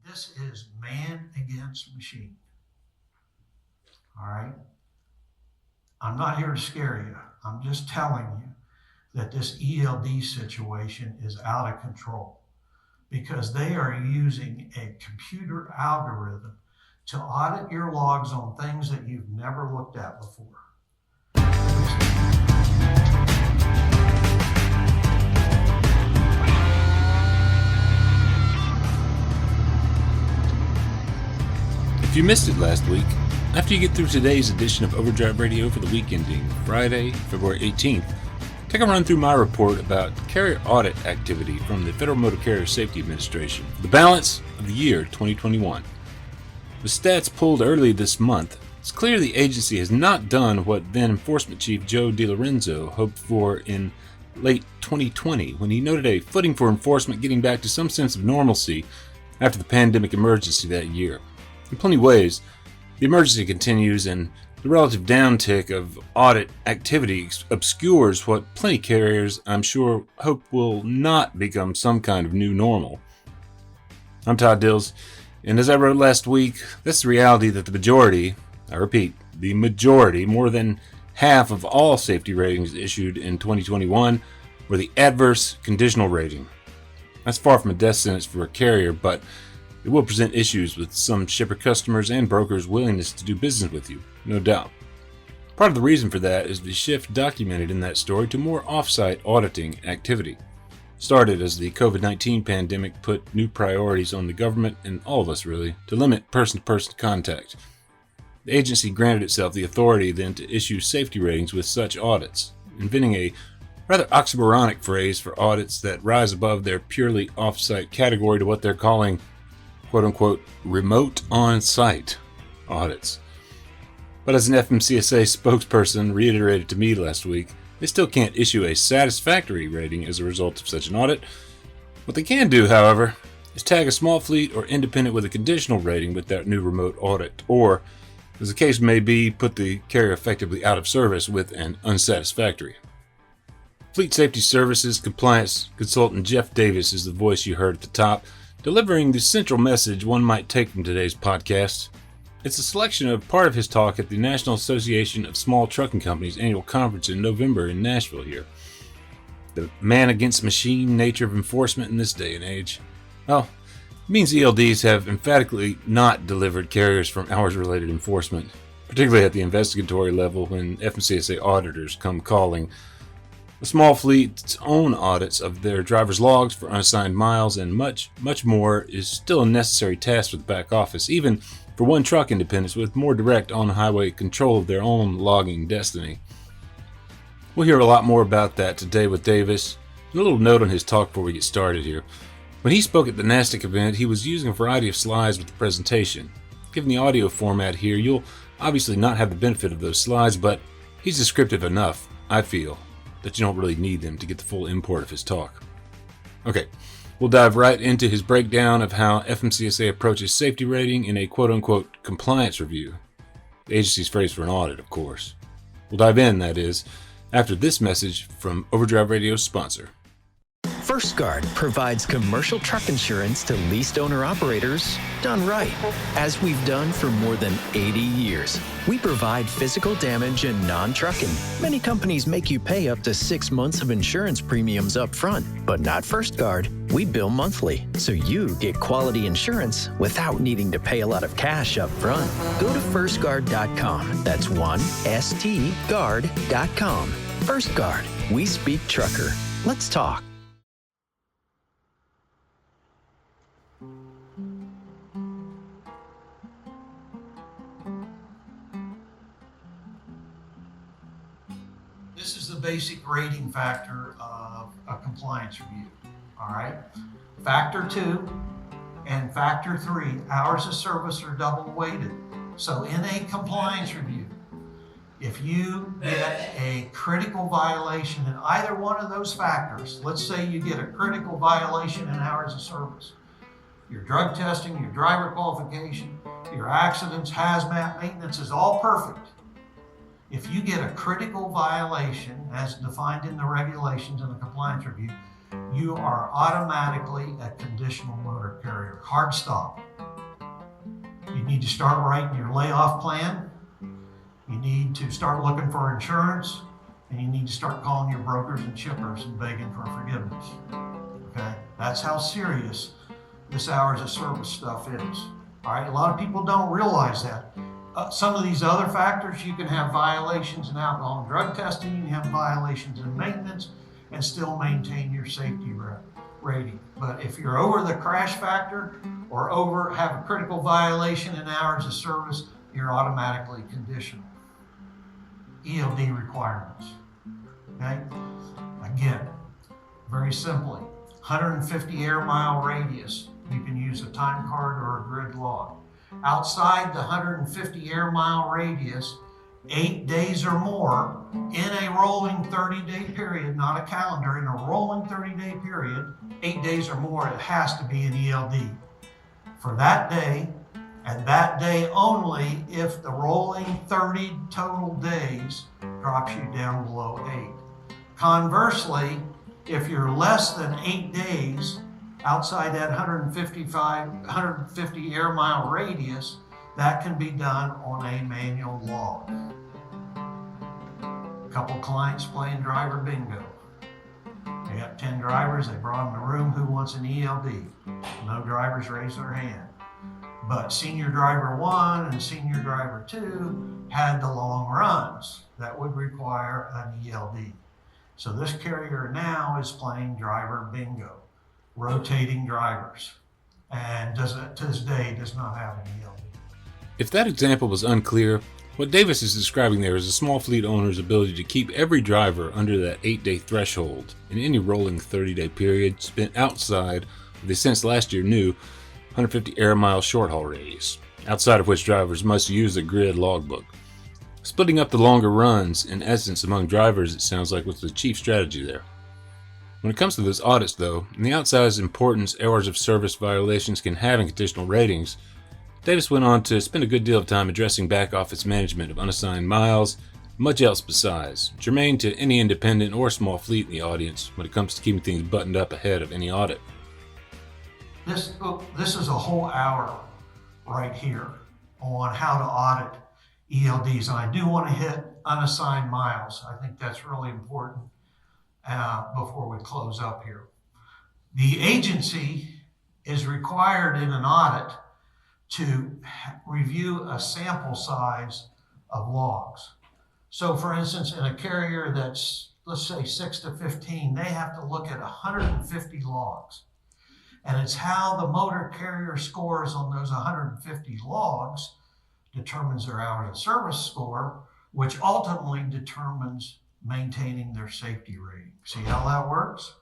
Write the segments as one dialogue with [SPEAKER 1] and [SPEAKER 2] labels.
[SPEAKER 1] This is man against machine. All right? I'm not here to scare you. I'm just telling you that this ELD situation is out of control because they are using a computer algorithm to audit your logs on things that you've never looked at before.
[SPEAKER 2] If you missed it last week, after you get through today's edition of Overdrive Radio for the week ending Friday, February 18th, take a run through my report about carrier audit activity from the Federal Motor Carrier Safety Administration for the balance of the year 2021. With stats pulled early this month, it's clear the agency has not done what then Enforcement Chief Joe DeLorenzo hoped for in late 2020 when he noted a footing for enforcement getting back to some sense of normalcy after the pandemic emergency that year. In plenty of ways, the emergency continues and the relative downtick of audit activity obscures what plenty carriers, I'm sure, hope will not become some kind of new normal. I'm Todd Dills, and as I wrote last week, that's the reality that the majority, I repeat, the majority, more than half of all safety ratings issued in 2021 were the adverse conditional rating. That's far from a death sentence for a carrier, but it will present issues with some shipper customers and brokers' willingness to do business with you, no doubt. Part of the reason for that is the shift documented in that story to more off-site auditing activity. Started as the COVID-19 pandemic put new priorities on the government and all of us really to limit person-to-person contact. The agency granted itself the authority then to issue safety ratings with such audits, inventing a rather oxymoronic phrase for audits that rise above their purely off-site category to what they're calling quote-unquote remote on-site audits. But as an FMCSA spokesperson reiterated to me last week, they still can't issue a satisfactory rating as a result of such an audit. What they can do, however, is tag a small fleet or independent with a conditional rating with that new remote audit, or, as the case may be, put the carrier effectively out of service with an unsatisfactory. Fleet Safety Services Compliance Consultant Jeff Davis is the voice you heard at the top, delivering the central message one might take from today's podcast. It's a selection of part of his talk at the National Association of Small Trucking Companies annual conference in November in Nashville here. The man against machine nature of enforcement in this day and age. Well, it means ELDs have emphatically not delivered carriers from hours-related enforcement, particularly at the investigatory level when FMCSA auditors come calling. The small fleet's own audits of their drivers' logs for unassigned miles and much, much more is still a necessary task for the back office, even for one truck independents with more direct on-highway control of their own logging destiny. We'll hear a lot more about that today with Davis. And a little note on his talk before we get started here. When he spoke at the NASTIC event, he was using a variety of slides with the presentation. Given the audio format here, you'll obviously not have the benefit of those slides, but he's descriptive enough, I feel, that you don't really need them to get the full import of his talk. Okay, we'll dive right into his breakdown of how FMCSA approaches safety rating in a quote-unquote compliance review. The agency's phrase for an audit, of course. We'll dive in, that is, after this message from Overdrive Radio's sponsor.
[SPEAKER 3] First Guard provides commercial truck insurance to leased owner-operators done right, as we've done for more than 80 years. We provide physical damage and non-trucking. Many companies make you pay up to 6 months of insurance premiums up front, but not First Guard. We bill monthly, so you get quality insurance without needing to pay a lot of cash up front. Go to firstguard.com. That's 1stguard.com. First Guard. We speak trucker. Let's talk.
[SPEAKER 1] This is the basic rating factor of a compliance review, all right? Factor 2 and factor 3, hours of service are double weighted. So in a compliance review, if you get a critical violation in either one of those factors, let's say you get a critical violation in hours of service, your drug testing, your driver qualification, your accidents, hazmat, maintenance is all perfect. If you get a critical violation as defined in the regulations in the compliance review, you are automatically a conditional motor carrier. Hard stop. You need to start writing your layoff plan. You need to start looking for insurance, and you need to start calling your brokers and shippers and begging for forgiveness. Okay? That's how serious this hours of service stuff is. All right? A lot of people don't realize that. Some of these other factors, you can have violations in alcohol and drug testing, you can have violations in maintenance, and still maintain your safety rating. But if you're over the crash factor or have a critical violation in hours of service, you're automatically conditional. ELD requirements. Okay? Again, very simply, 150 air mile radius, you can use a time card or a grid log. Outside the 150 air mile radius, 8 days or more in a rolling 30-day period, not a calendar, in a rolling 30-day period, 8 days or more, it has to be an ELD for that day, and that day only if the rolling 30 total days drops you down below 8. Conversely, if you're less than 8 days outside that 150 air mile radius, that can be done on a manual log. A couple clients playing driver bingo. They got 10 drivers, they brought them in the room, who wants an ELD? No drivers raised their hand. But senior driver 1 and senior driver 2 had the long runs that would require an ELD. So this carrier now is playing driver bingo, rotating drivers, and to this day does not have an ELD.
[SPEAKER 2] If that example was unclear, what Davis is describing there is a small fleet owner's ability to keep every driver under that 8-day threshold in any rolling 30-day period spent outside of the since last year new 150 air mile short haul radius, outside of which drivers must use a grid logbook. Splitting up the longer runs, in essence, among drivers, it sounds like, was the chief strategy there. When it comes to those audits, though, and the outsized importance hours of service violations can have in conditional ratings, Davis went on to spend a good deal of time addressing back office management of unassigned miles, and much else besides, germane to any independent or small fleet in the audience when it comes to keeping things buttoned up ahead of any audit.
[SPEAKER 1] This is a whole hour right here on how to audit ELDs, and I do want to hit unassigned miles. I think that's really important before we close up here. The agency is required in an audit to review a sample size of logs. So for instance, in a carrier that's, let's say 6 to 15, they have to look at 150 logs. And it's how the motor carrier scores on those 150 logs determines their hours of service score, which ultimately determines maintaining their safety rating. See how that works?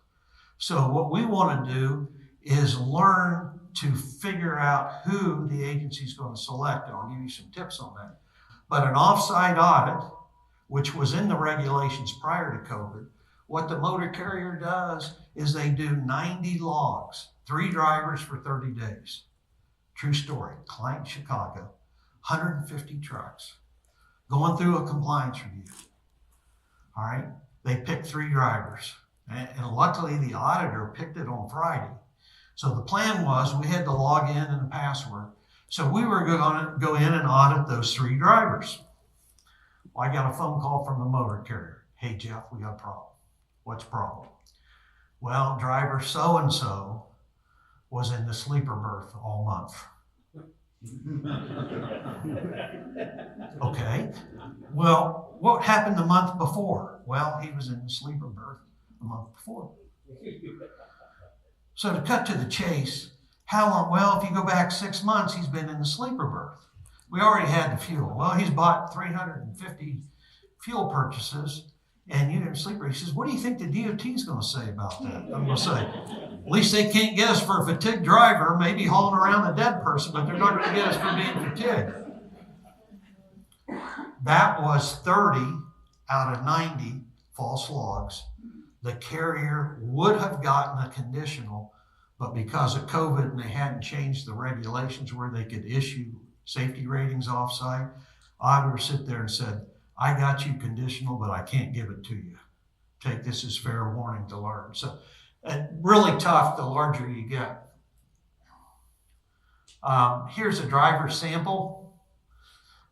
[SPEAKER 1] So what we want to do is learn to figure out who the agency is going to select, and I'll give you some tips on that. But an offsite audit, which was in the regulations prior to COVID, what the motor carrier does is they do 90 logs, 3 drivers for 30 days. True story, client Chicago, 150 trucks, going through a compliance review. All right, they picked 3 drivers, and luckily the auditor picked it on Friday. So the plan was we had to log in and the password. So we were going to go in and audit those 3 drivers. Well, I got a phone call from the motor carrier. Hey, Jeff, we got a problem. What's the problem? Well, driver so-and-so was in the sleeper berth all month. Okay. Well, what happened the month before? Well, he was in the sleeper berth the month before. So to cut to the chase, how long? Well, if you go back 6 months, he's been in the sleeper berth. We already had the fuel. Well, he's bought 350 fuel purchases, and you're in a sleeper. He says, what do you think the DOT is going to say about that? I'm going to say, at least they can't get us for a fatigued driver, maybe hauling around a dead person, but they're not going to get us for being fatigued. That was 30 out of 90 false logs. The carrier would have gotten a conditional, but because of COVID and they hadn't changed the regulations where they could issue safety ratings offsite, auditors sit there and said, I got you conditional, but I can't give it to you. Take this as fair warning to learn. So And really tough the larger you get. Here's a driver sample.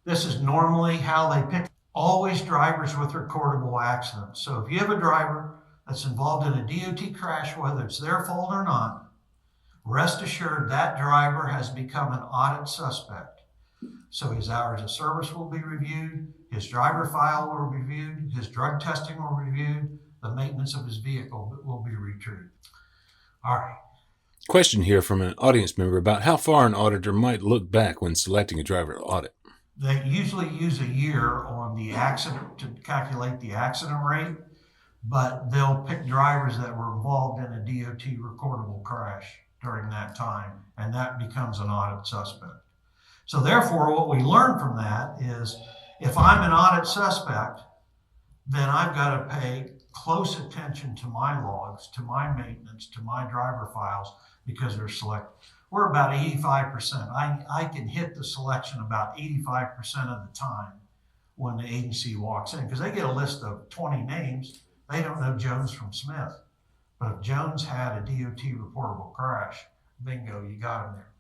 [SPEAKER 1] This is normally how they pick. Always drivers with recordable accidents. So if you have a driver that's involved in a DOT crash, whether it's their fault or not, rest assured that driver has become an audit suspect. So his hours of service will be reviewed, his driver file will be reviewed, his drug testing will be reviewed, the maintenance of his vehicle will be reviewed. All right.
[SPEAKER 2] Question here from an audience member about how far an auditor might look back when selecting a driver to audit.
[SPEAKER 1] They usually use a year on the accident to calculate the accident rate, but they'll pick drivers that were involved in a DOT recordable crash during that time, and that becomes an audit suspect. So therefore, what we learn from that is if I'm an audit suspect, then I've got to pay close attention to my logs, to my maintenance, to my driver files, because they're selected. We're about 85%. I can hit the selection about 85% of the time when the agency walks in, because they get a list of 20 names. They don't know Jones from Smith. But if Jones had a DOT reportable crash, bingo, you got him there.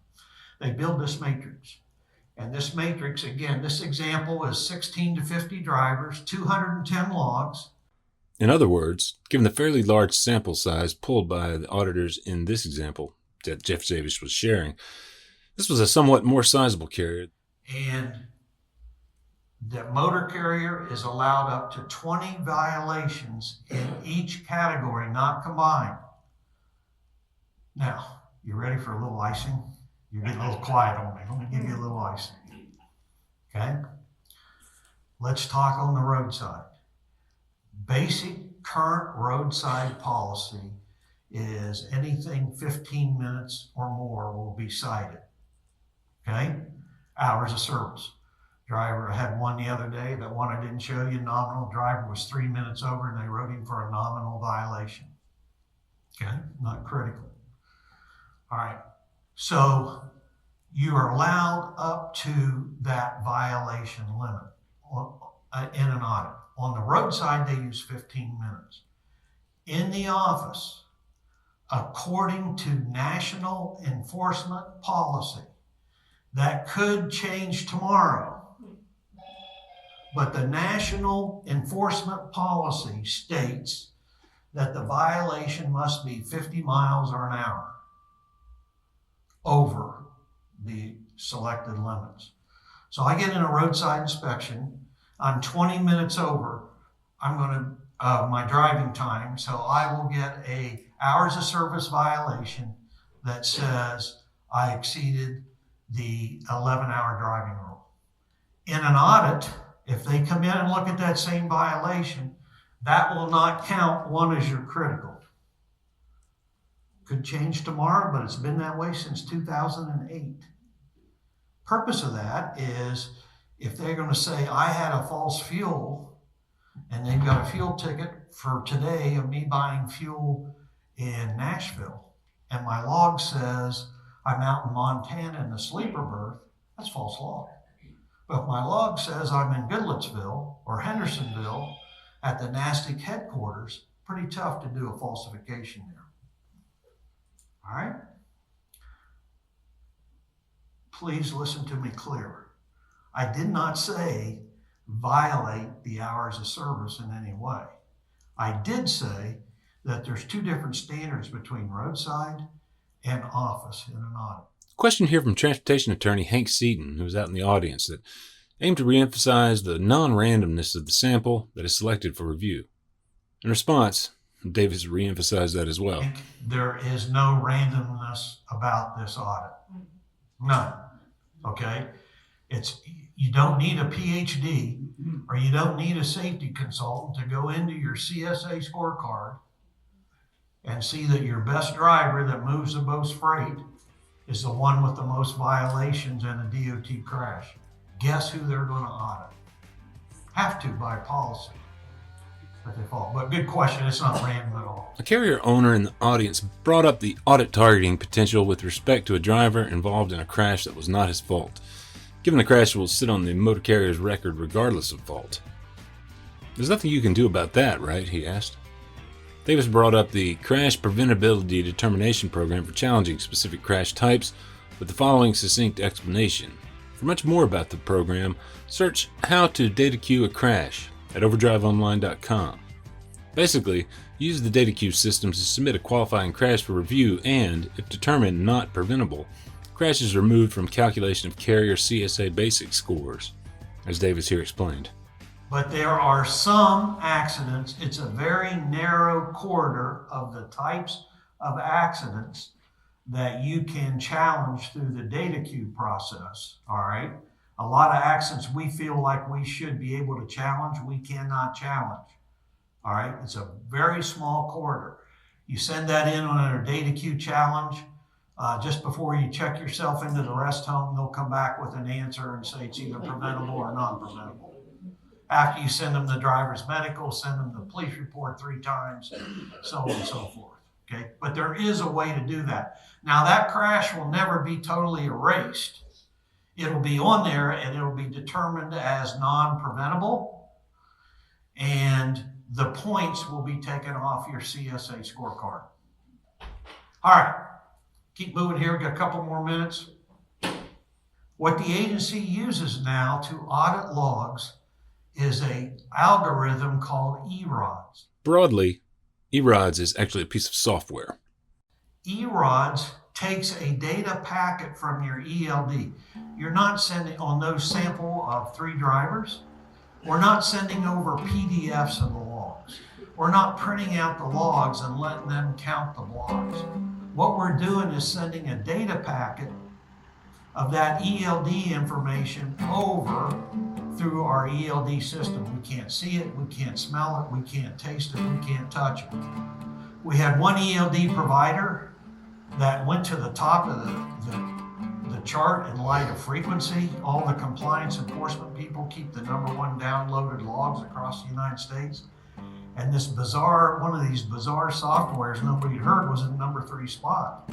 [SPEAKER 1] They build this matrix. And this matrix, again, this example is 16 to 50 drivers, 210 logs.
[SPEAKER 2] In other words, given the fairly large sample size pulled by the auditors in this example that Jeff Davis was sharing, this was a somewhat more sizable carrier.
[SPEAKER 1] And the motor carrier is allowed up to 20 violations in each category, not combined. Now, you ready for a little icing? You're getting a little quiet on me. Let me give you a little icing. Okay? Let's talk on the roadside. Basic current roadside policy is anything 15 minutes or more will be cited. Okay? Hours of service. Driver, I had one the other day, that one I didn't show you, nominal driver was 3 minutes over and they wrote him for a nominal violation. Okay? Not critical. All right. So you are allowed up to that violation limit in an audit. On the roadside, they use 15 minutes. In the office, according to national enforcement policy, that could change tomorrow. But the national enforcement policy states that the violation must be 50 miles or an hour over the selected limits. So I get in a roadside inspection. I'm 20 minutes over. I'm going to my driving time, so I will get a hours of service violation that says I exceeded the 11-hour driving rule. In an audit, if they come in and look at that same violation, that will not count one as your critical. Could change tomorrow, but it's been that way since 2008. Purpose of that is if they're going to say I had a false fuel and they've got a fuel ticket for today of me buying fuel in Nashville, and my log says I'm out in Montana in the sleeper berth, that's false log. But if my log says I'm in Goodlettsville or Hendersonville at the NASTIC headquarters, pretty tough to do a falsification there. All right? Please listen to me clear. I did not say violate the hours of service in any way. I did say that there's two different standards between roadside and office in an audit.
[SPEAKER 2] Question here from transportation attorney Hank Seaton, who was out in the audience, that aimed to reemphasize the non-randomness of the sample that is selected for review. In response, Davis reemphasized that as well.
[SPEAKER 1] There is no randomness about this audit. None. Okay? You don't need a PhD or you don't need a safety consultant to go into your CSA scorecard and see that your best driver that moves the most freight is the one with the most violations in a DOT crash. Guess who they're going to audit? Have to by policy. But they fall. But good question. It's not random at all.
[SPEAKER 2] A carrier owner in the audience brought up the audit targeting potential with respect to a driver involved in a crash that was not his fault. Given the crash will sit on the motor carrier's record regardless of fault. There's nothing you can do about that, right? He asked. Davis brought up the Crash Preventability Determination Program for challenging specific crash types with the following succinct explanation. For much more about the program, search How to Data Queue a Crash at overdriveonline.com. Basically, use the data queue systems to submit a qualifying crash for review and, if determined not preventable, crash is removed from calculation of carrier CSA basic scores, as Davis here explained.
[SPEAKER 1] But there are some accidents, it's a very narrow corridor of the types of accidents that you can challenge through the data queue process, all right? A lot of accidents we feel like we should be able to challenge, we cannot challenge, all right? It's a very small corridor. You send that in on a data queue challenge, just before you check yourself into the rest home, they'll come back with an answer and say it's either preventable or non-preventable. After you send them the driver's medical, send them the police report 3 times, so on and so forth, okay? But there is a way to do that. Now that crash will never be totally erased. It'll be on there and it'll be determined as non-preventable, and the points will be taken off your CSA scorecard. All right, keep moving here, we've got a couple more minutes. What the agency uses now to audit logs is an algorithm called ERODS.
[SPEAKER 2] Broadly, ERODS is actually a piece of software.
[SPEAKER 1] ERODS takes a data packet from your ELD. You're not sending, on those sample of 3 drivers, we're not sending over PDFs of the logs. We're not printing out the logs and letting them count the logs. What we're doing is sending a data packet of that ELD information over through our ELD system. We can't see it, we can't smell it, we can't taste it, we can't touch it. We had one ELD provider that went to the top of the chart in light of frequency. All the compliance enforcement people keep the #1 downloaded logs across the United States. And this bizarre, one of these bizarre softwares nobody had heard was in #3 spot.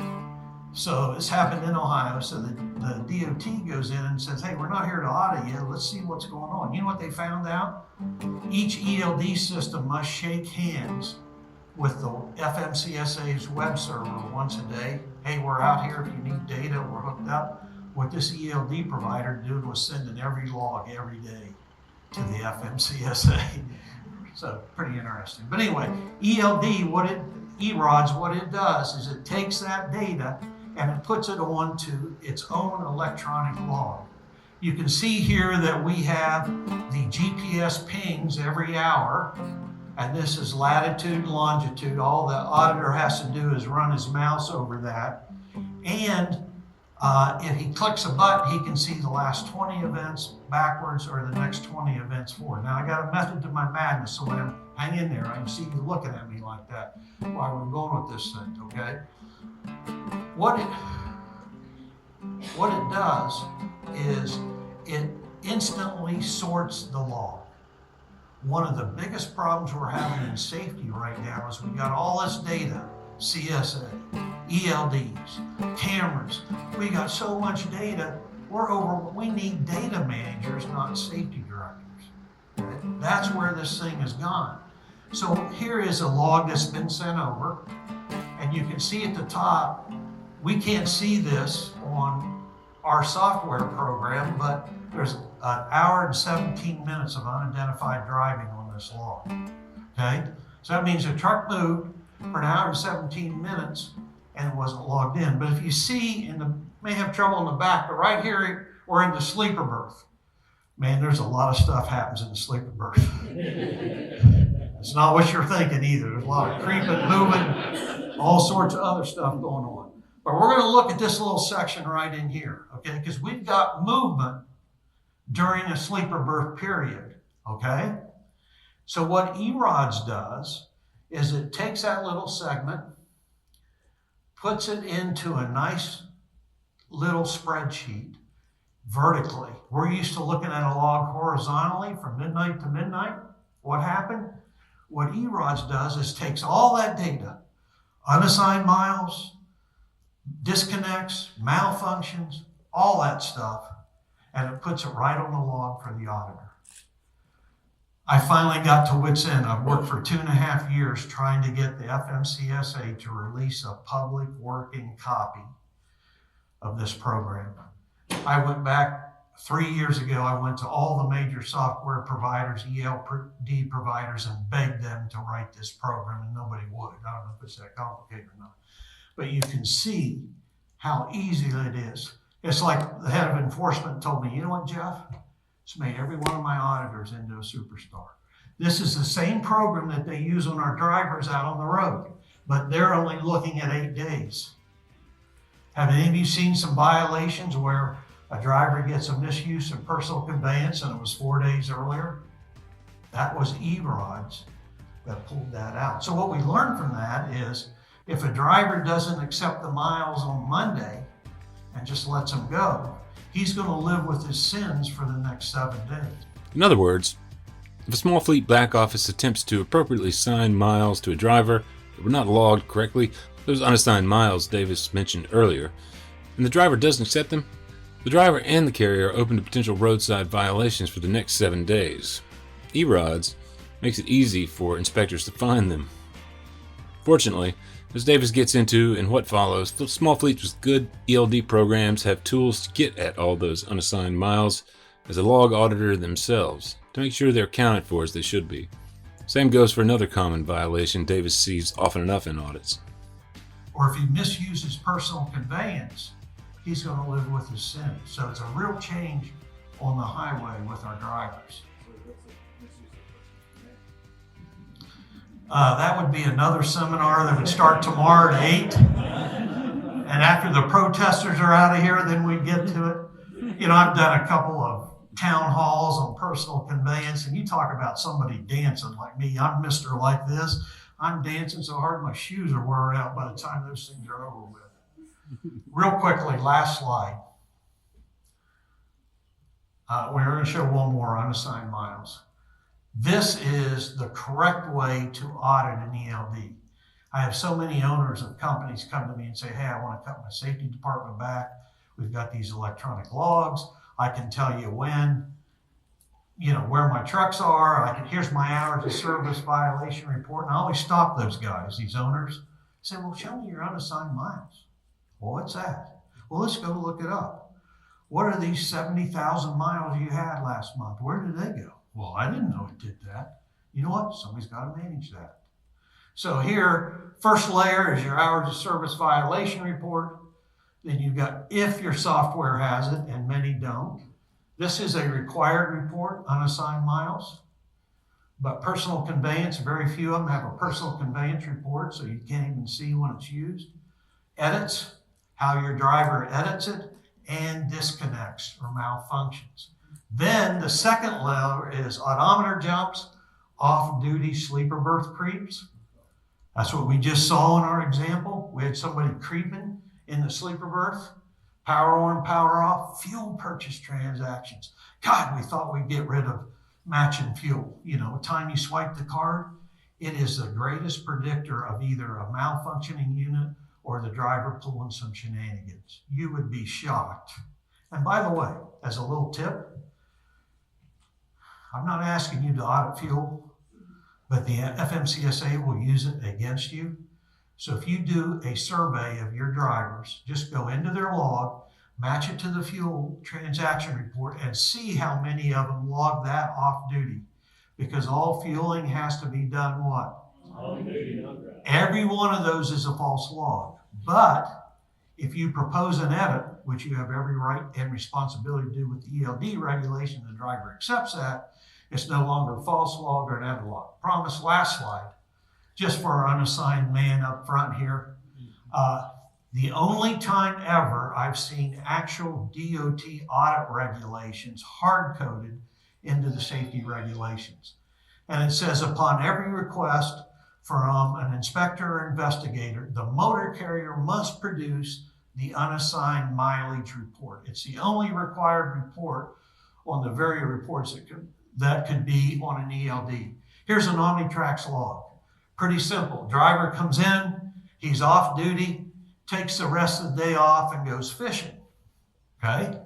[SPEAKER 1] So this happened in Ohio. So the DOT goes in and says, hey, we're not here to audit you. Let's see what's going on. You know what they found out? Each ELD system must shake hands with the FMCSA's web server once a day. Hey, we're out here. If you need data, we're hooked up. What this ELD provider did was sending every log every day to the FMCSA. So pretty interesting. But anyway, ELD, ERODS, what it does is it takes that data and it puts it onto its own electronic log. You can see here that we have the GPS pings every hour, and this is latitude and longitude. All the auditor has to do is run his mouse over that. And if he clicks a button, he can see the last 20 events backwards or the next 20 events forward. Now I got a method to my madness, so when I'm hang in there, I can see you looking at me like that while we're going with this thing, okay? What it does is it instantly sorts the log. One of the biggest problems we're having in safety right now is we got all this data, CSA, ELDs, cameras. We got so much data, we need data managers, not safety directors. Right? That's where this thing has gone. So here is a log that's been sent over, and you can see at the top, we can't see this on our software program, but there's an hour and 17 minutes of unidentified driving on this log, okay? So that means the truck moved for an hour and 17 minutes and it wasn't logged in. But if you see, may have trouble in the back, but right here, we're in the sleeper berth. Man, there's a lot of stuff happens in the sleeper berth. It's not what you're thinking either. There's a lot of creeping, moving, all sorts of other stuff going on. But we're going to look at this little section right in here, okay? Because we've got movement during a sleeper berth period, okay? So what ERODS does is it takes that little segment, puts it into a nice little spreadsheet vertically. We're used to looking at a log horizontally from midnight to midnight. What happened? What ERODS does is takes all that data, unassigned miles, disconnects, malfunctions, all that stuff, and it puts it right on the log for the auditor. I finally got to wit's end. I've worked for 2.5 years trying to get the FMCSA to release a public working copy of this program. I went back 3 years ago. I went to all the major software providers, ELD providers, and begged them to write this program, and nobody would. I don't know if it's that complicated or not. But you can see how easy it is. It's like the head of enforcement told me, you know what, Jeff? It's made every one of my auditors into a superstar. This is the same program that they use on our drivers out on the road, but they're only looking at 8 days. Have any of you seen some violations where a driver gets a misuse of personal conveyance and it was 4 days earlier? That was E-Rods that pulled that out. So what we learned from that is if a driver doesn't accept the miles on Monday and just lets them go, he's going to live with his sins for the next 7 days.
[SPEAKER 2] In other words, if a small fleet back office attempts to appropriately assign miles to a driver that were not logged correctly, those unassigned miles Davis mentioned earlier, and the driver doesn't accept them, the driver and the carrier are open to potential roadside violations for the next 7 days. E-Rods makes it easy for inspectors to find them. Fortunately, as Davis gets into in what follows, small fleets with good ELD programs have tools to get at all those unassigned miles as a log auditor themselves to make sure they're accounted for as they should be. Same goes for another common violation Davis sees often enough in audits.
[SPEAKER 1] Or if he misuses personal conveyance, he's going to live with his sins. So it's a real change on the highway with our drivers. That would be another seminar that would start tomorrow at 8. And after the protesters are out of here, then we get to it. You know, I've done a couple of town halls on personal conveyance, and you talk about somebody dancing like me. I'm Mr. Like This. I'm dancing so hard my shoes are wearing out by the time those things are over with. Real quickly, last slide. We're going to show one more unassigned miles. This is the correct way to audit an ELD. I have so many owners of companies come to me and say, hey, I want to cut my safety department back. We've got these electronic logs. I can tell you when, where my trucks are. Here's my hours of service violation report. And I always stop those guys, these owners. Say, well, show me your unassigned miles. Well, what's that? Well, let's go look it up. What are these 70,000 miles you had last month? Where did they go? Well, I didn't know it did that. You know what? Somebody's got to manage that. So here, first layer is your hours of service violation report. Then you've got if your software has it, and many don't. This is a required report, unassigned miles. But personal conveyance, very few of them have a personal conveyance report, so you can't even see when it's used. Edits, how your driver edits it, and disconnects or malfunctions. Then the second layer is odometer jumps, off-duty sleeper berth creeps. That's what we just saw in our example. We had somebody creeping in the sleeper berth, power on, power off, fuel purchase transactions. God, we thought we'd get rid of matching fuel. The time you swipe the card, it is the greatest predictor of either a malfunctioning unit or the driver pulling some shenanigans. You would be shocked. And by the way, as a little tip, I'm not asking you to audit fuel, but the FMCSA will use it against you. So if you do a survey of your drivers, just go into their log, match it to the fuel transaction report, and see how many of them log that off duty. Because all fueling has to be done what?
[SPEAKER 4] On duty, not right.
[SPEAKER 1] Every one of those is a false log. But if you propose an edit, which you have every right and responsibility to do with the ELD regulation, the driver accepts that, it's no longer a false log or an edit log. Promise, last slide. Just for our unassigned man up front here. The only time ever I've seen actual DOT audit regulations hard-coded into the safety regulations. And it says, upon every request from an inspector or investigator, the motor carrier must produce the unassigned mileage report. It's the only required report on the very reports that could be on an ELD. Here's an OmniTrax log. Pretty simple. Driver comes in, he's off duty, takes the rest of the day off and goes fishing, okay?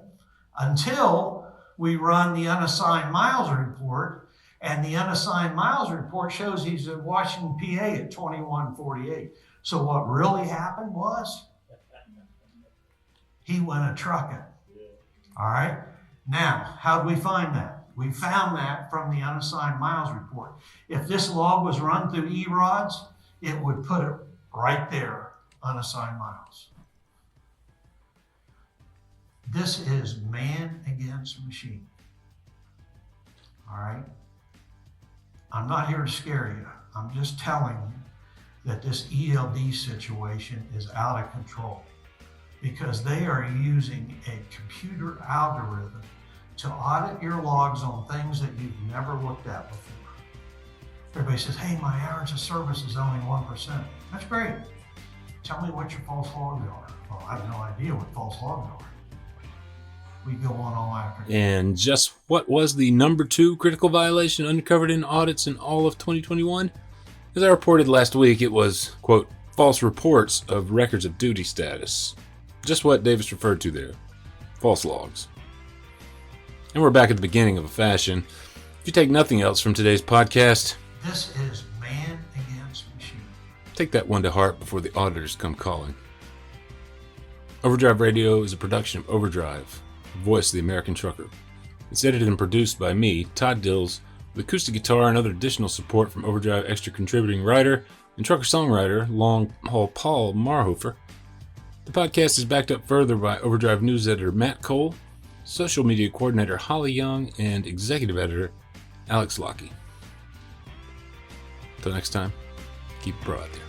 [SPEAKER 1] Until we run the unassigned miles report And the unassigned miles report shows he's in Washington, PA at 2148. So what really happened was he went a trucking. All right. Now, how do we find that? We found that from the unassigned miles report. If this log was run through E-rods, it would put it right there, unassigned miles. This is man against machine. All right. I'm not here to scare you. I'm just telling you that this ELD situation is out of control because they are using a computer algorithm to audit your logs on things that you've never looked at before. Everybody says, hey, my average of service is only 1%. That's great. Tell me what your false logs are. Well, I have no idea what false logs are. We go on all afternoon.
[SPEAKER 2] And just what was the number 2 critical violation uncovered in audits in all of 2021? As I reported last week, it was, quote, false reports of records of duty status. Just what Davis referred to there. False logs. And we're back at the beginning of a fashion. If you take nothing else from today's podcast,
[SPEAKER 1] this is man against machine.
[SPEAKER 2] Take that one to heart before the auditors come calling. Overdrive Radio is a production of Overdrive, voice of the American trucker. It's edited and produced by me, Todd Dills, with acoustic guitar and other additional support from Overdrive extra contributing writer and trucker-songwriter Long Haul Paul Marhofer. The podcast is backed up further by Overdrive news editor Matt Cole, social media coordinator Holly Young, and executive editor Alex Lockey. Until next time, keep it pro out there.